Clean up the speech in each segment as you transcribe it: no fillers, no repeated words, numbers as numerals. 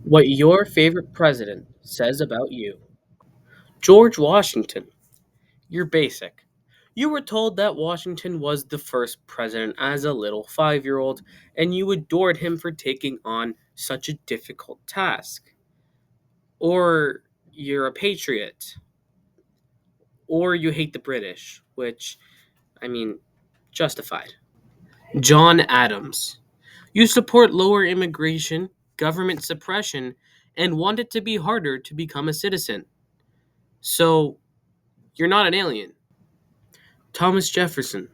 What your favorite president says about you. George Washington. You're basic. You were told that Washington was the first president as a little 5 year old, and you adored him for taking on such a difficult task. Or you're a patriot. Or you hate the British, which, I mean, justified. John Adams. You support lower immigration, government suppression, and want it to be harder to become a citizen. So, you're not an alien. Thomas Jefferson.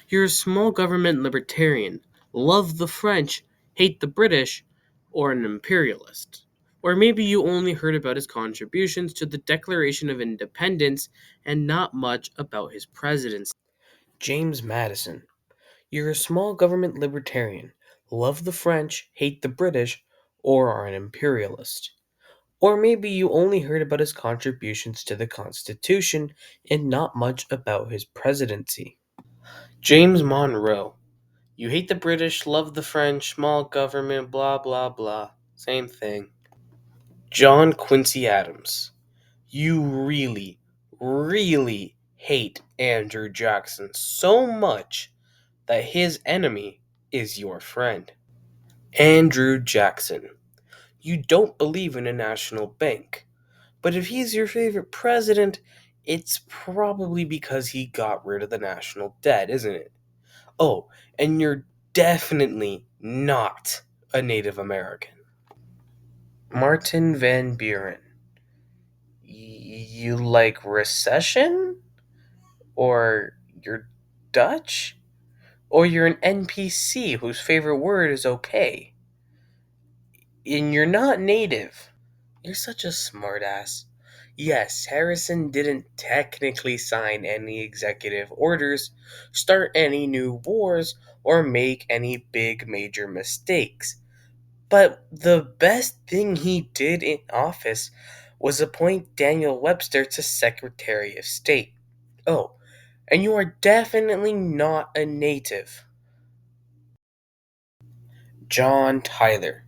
You're a small government libertarian, love the French, hate the British, or an imperialist. Or maybe you only heard about his contributions to the Declaration of Independence and not much about his presidency. James Madison. You're a small government libertarian, love the French, hate the British, or are an imperialist. Or maybe you only heard about his contributions to the Constitution and not much about his presidency. James Monroe. You hate the British, love the French, small government, blah blah blah. Same thing. John Quincy Adams. You really, really hate Andrew Jackson so much that his enemy is your friend. Andrew Jackson. You don't believe in a national bank. But if he's your favorite president, it's probably because he got rid of the national debt, isn't it? Oh, and you're definitely not a Native American. Martin Van Buren. You like recession? Or you're Dutch? Or you're an NPC whose favorite word is okay? And you're not native. You're such a smartass. Yes, Harrison didn't technically sign any executive orders, start any new wars, or make any big major mistakes. But the best thing he did in office was appoint Daniel Webster to Secretary of State. Oh, and you are definitely not a native. John Tyler.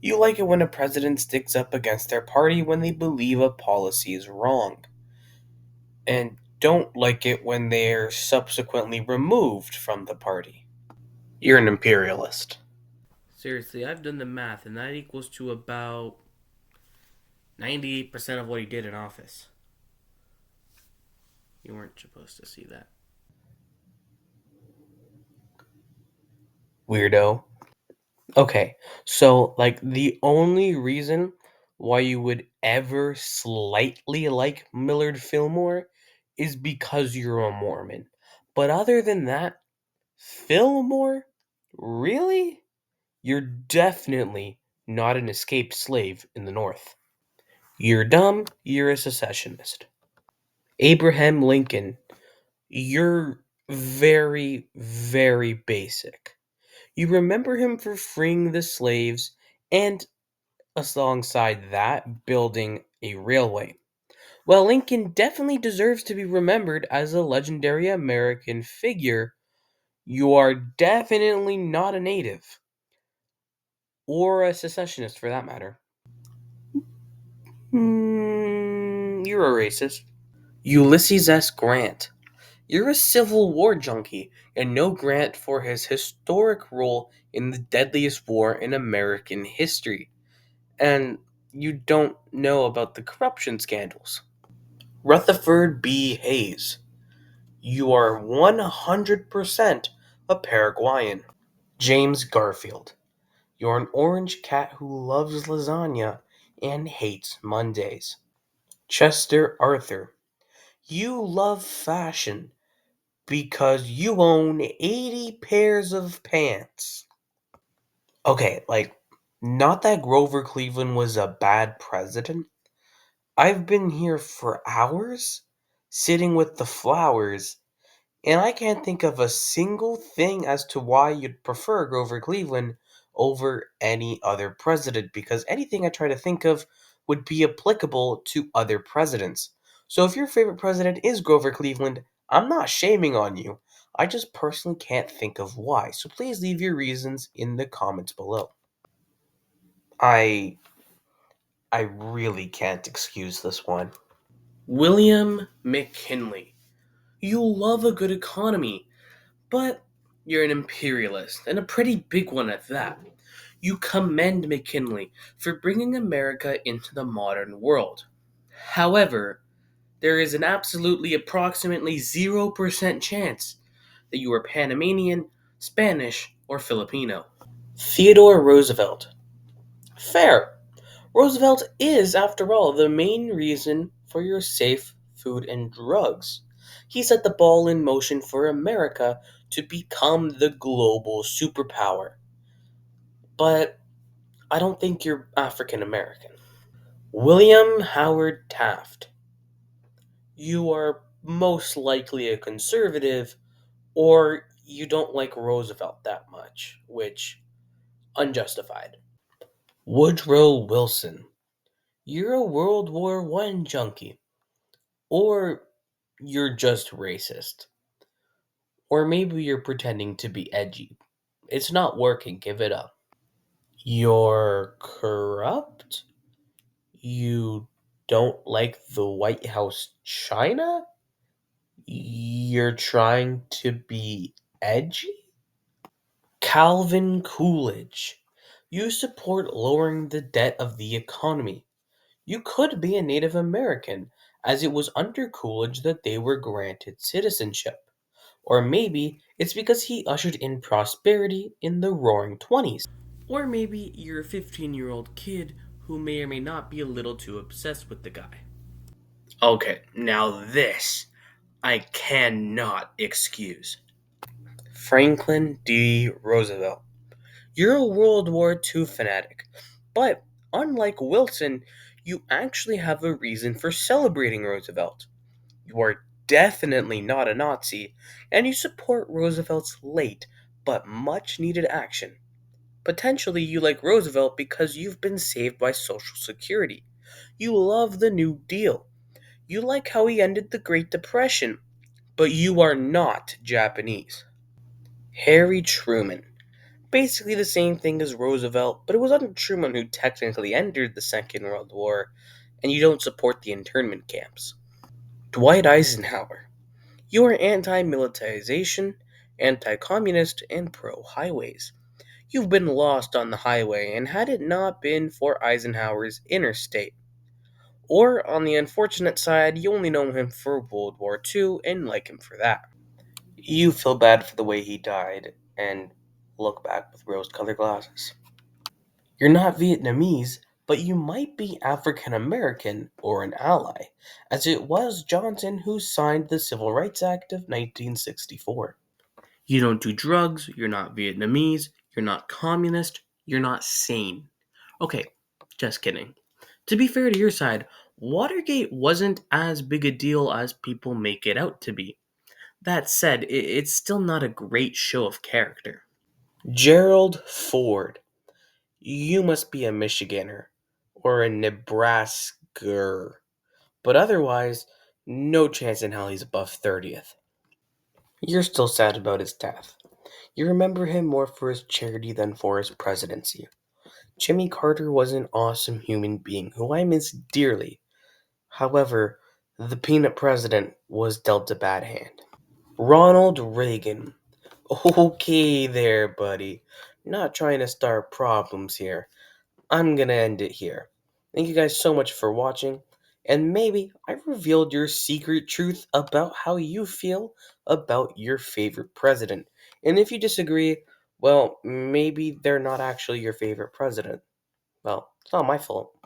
You like it when a president sticks up against their party when they believe a policy is wrong, and don't like it when they're subsequently removed from the party. You're an imperialist. Seriously, I've done the math, and that equals to about 98% of what he did in office. You weren't supposed to see that. Weirdo. Okay, so, like, the only reason why you would ever slightly like Millard Fillmore is because you're a Mormon. But other than that, Fillmore? Really? You're definitely not an escaped slave in the North. You're dumb, you're a secessionist. Abraham Lincoln, you're very, very basic. You remember him for freeing the slaves and, alongside that, building a railway. Well, Lincoln definitely deserves to be remembered as a legendary American figure. You are definitely not a native, or a secessionist for that matter. You're a racist. Ulysses S. Grant. You're a Civil War junkie, and know Grant for his historic role in the deadliest war in American history. And you don't know about the corruption scandals. Rutherford B. Hayes. You are 100% a Paraguayan. James Garfield. You're an orange cat who loves lasagna and hates Mondays. Chester Arthur. You love fashion because you own 80 pairs of pants. Okay, like, not that Grover Cleveland was a bad president. I've been here for hours, sitting with the flowers, and I can't think of a single thing as to why you'd prefer Grover Cleveland over any other president, because anything I try to think of would be applicable to other presidents. So if your favorite president is Grover Cleveland, I'm not shaming on you. I just personally can't think of why. So please leave your reasons in the comments below. I I really can't excuse this one. William McKinley. You love a good economy, but you're an imperialist, and a pretty big one at that. You commend McKinley for bringing America into the modern world. However, there is an absolutely approximately 0% chance that you are Panamanian, Spanish, or Filipino. Theodore Roosevelt. Fair. Roosevelt is, after all, the main reason for your safe food and drugs. He set the ball in motion for America to become the global superpower. But I don't think you're African American. William Howard Taft. You are most likely a conservative, or you don't like Roosevelt that much, which unjustified. Woodrow Wilson. You're a World War One junkie, or you're just racist, or maybe you're pretending to be edgy. It's not working, give it up. You're corrupt? You don't like the White House China? You're trying to be edgy? Calvin Coolidge. You support lowering the debt of the economy. You could be a Native American, as it was under Coolidge that they were granted citizenship. Or maybe it's because he ushered in prosperity in the roaring 20s. Or maybe you're a 15-year-old kid who may or may not be a little too obsessed with the guy. Okay, now this I cannot excuse. Franklin D. Roosevelt. You're a World War II fanatic, but unlike Wilson, you actually have a reason for celebrating Roosevelt. You are definitely not a Nazi, and you support Roosevelt's late but much needed action. Potentially, you like Roosevelt because you've been saved by Social Security. You love the New Deal. You like how he ended the Great Depression, but you are not Japanese. Harry Truman. Basically the same thing as Roosevelt, but it was under Truman who technically entered the Second World War, and you don't support the internment camps. Dwight Eisenhower. You are anti militarization, anti communist, and pro highways. You've been lost on the highway, and had it not been for Eisenhower's interstate. Or, on the unfortunate side, you only know him for World War II and like him for that. You feel bad for the way he died, and look back with rose colored glasses. You're not Vietnamese, but you might be African American or an ally, as it was Johnson who signed the Civil Rights Act of 1964. You don't do drugs, you're not Vietnamese, you're not communist, you're not sane. Okay, just kidding. To be fair to your side, Watergate wasn't as big a deal as people make it out to be. That said, it's still not a great show of character. Gerald Ford. You must be a Michiganer or a Nebrasker. But otherwise, no chance in hell he's above 30th. You're still sad about his death. You remember him more for his charity than for his presidency. Jimmy Carter was an awesome human being who I miss dearly. However, the peanut president was dealt a bad hand. Ronald Reagan. Okay, there, buddy. Not trying to start problems here. I'm gonna end it here. Thank you guys so much for watching, and maybe I revealed your secret truth about how you feel about your favorite president. And if you disagree, well, maybe they're not actually your favorite president. Well, it's not my fault.